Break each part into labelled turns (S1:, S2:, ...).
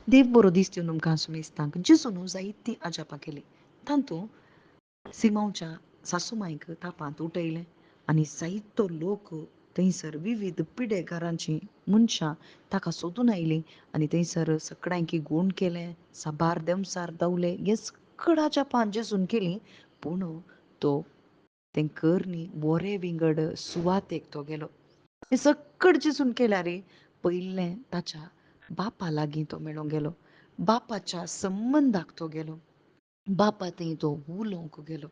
S1: देव बरो दीस दिवन तुमकां आसूं जेजून जायतीं अजापां केलीं. तातूंत सिमोनच्या सासूमांयक तापांत उठयलें आनी जायतो लोक थंयसर विविध पिडेकारांचीं मनशां ताका सोदून आयलीं आनी थंयसर सगळ्यांकी गुण केलें, साबार देंवचार दावले. हें सगळं अजापां जेजून केलीं. पूण तो तें कर न्ही बोरे विंगड सुवातेक तो गेलो. हें सगळं जेजून केल्यार पयलें ताच्या बापा लागीं तो मेळोंक गेलो. बापाच्या संबंदाक तो गेलो. बापा थंय तो उलोवंक गेलो.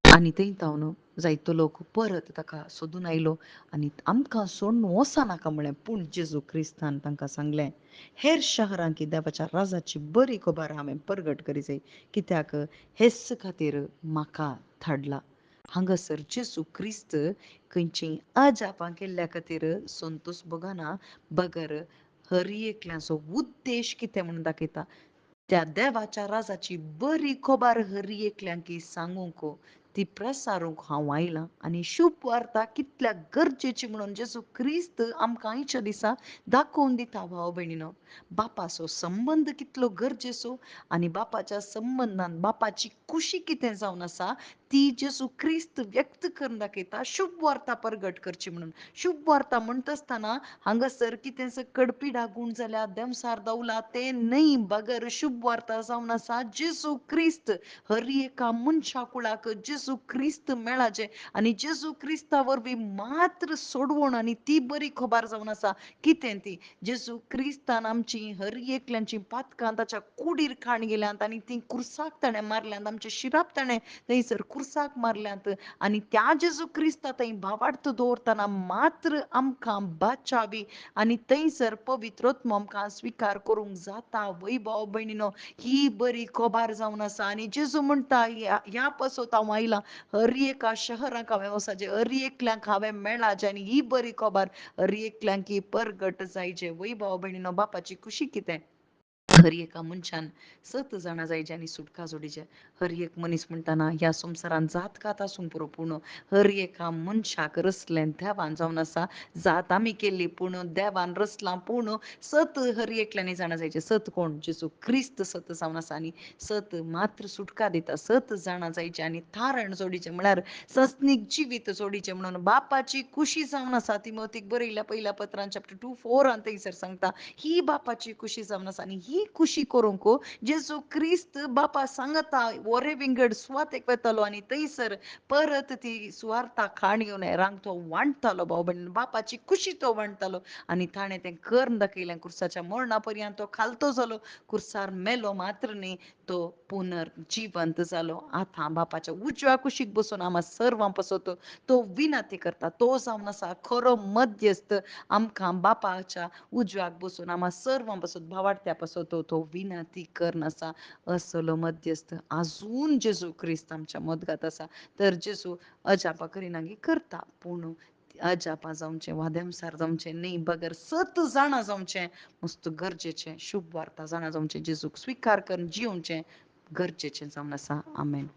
S1: आनी थंय तावन जायतो लोक परत ताका सोदून आयलो आनी आमकां सोडून वचनाका म्हळें. पूण जेजू क्रिस्तान तांकां सांगलें, हेर शहरांकी देवाच्या राजाची बरी खबर हांवें परगट करी जाय, कित्याक हेच खातीर म्हाका धाडला. हांगासर जेजू क्रिस्त खंयचीं अजापां केल्ल्या खातीर संतोश भोगना, बगर हर एकल्याचो उद्देश कितें म्हूण दाखयता. त्या देवाच्या राजाची बरी खबर हर एकल्यांक सांगूंक, ती प्रसारूंक हांव आयलां. आनी शुभ वार्ता कितल्या गरजेची म्हणून जेजू क्रिस्त आमकां आयच्या दिसा दाखोवन दिता. भाव भयणीनो, बापाचो संबंद कितलो गरजेचो आनी बापाच्या संबंदान बापाची खुशी कितें जावन आसा ती जेजू क्रिस्त व्यक्त करून दाखयता. शुभ वार्ता परगट करची म्हणून. शुभ वार्ता म्हणटा आसतना हांगासर कितें सकड पिडा गूण जाल्या, देंवसार दावला तें न्हय, बगर शुभ वार्ता जावन आसा जेजू क्रिस्त हर एका मनशा कुळाक जेजू क्रिस्त मेळाचे आनी जेजू क्रिस्ता वरवीं मात्र सोडवण आनी ती बरी खबर जावन आसा. कितें ती जेजू क्रिस्तान आमची हर एकल्यांची पातकां ताच्या कुडीर खाण गेल्यांत आनी ती कुर्साक ताणें मारल्यांत. आमचे शिराप ताणें थंयसर कुर्साक मारल्यांत आनी त्या जेजू क्रिस्ता थंय भावार्थ दवरतना मात्र आमकां बाचावी आनी थंयसर पवित्रोत्म आमकां स्विकार करूंक जाता. वै भाव भयणीनो, ही बरी खबर जावन आसा. आनी जेजू म्हणटा, ह्या पासत हांव आयलां, हर एका शहराक हांवें वचचें, हर एकल्यांक हांवें मेळाचें आनी ही बरी खबर हर एकल्यांक परगट जायचें. वै भाव भयणीनो, बापाची खुशी कितें. हर एका मनशान 7 जाणां जायचीं आनी सुटका जोडीचें. हर एक मनीस म्हणटाना ह्या संवसारान जात कात आसूं पुरो, पूण हर एका मनशाक रसलें देवान जावन आसा. जात आमी केल्ली पूण देवान रचलां. पूण 7 हर एकल्यांनी जाणां जायचें. 7 कोण? जेजू क्रिस्त 7 जावन आसा आनी 7 मात्र सुटका दिता. 7 जाणां जायचीं आनी थारण जोडीचें म्हळ्यार सस्नीक जिवीत जोडीचें म्हणून बापाची खुशी जावन आसा. तिमोथीक बरयल्या पयल्या पत्रान चॅप्टर 2:4 थंयसर सांगता, ही बापाची खुशी जावन आसा. आनी ही खुशी करूंक जेजू क्रिस्त बापा सांगता वरे विंगड सुवातेक वेतालो आनी थंयसर परत ती सुवार्ता खाण घेवन हेरांक तो वांटतालो. भाव भयण, बापाची खुशी तो वांटतालो आनी ताणें तें करून दाखयलें. कुर्साच्या मरणा पर्यंत तो खालतो जालो, कुर्सार मेलो मात्र न्ही, तो पुनर्जिवंत जालो. आतां बापाच्या उजव्या कुशीक बसून आम्हा सर्वां पासत तो विनंती करता. तो जावन आसा खरो मध्यस्थ. आमकां बापाच्या उजव्याक बसून आम्हा सर्वां पासत भावार्थ्या पासत तो विनंती करन आसा. असलो मध्यस्थ आजून जेजू क्रिस्त आमच्या मदगात आसा. तर जेजू अजापां करिना करता, पूण अजापां जावचें वा देंवसार जावचें न्ही, बगर 7 जाणां जावचें मस्त गरजेचें. शुभ वार्ता जाणां जावचें, जेजूक स्विकार करून जिवचें गरजेचें जावन आसा. आमेन.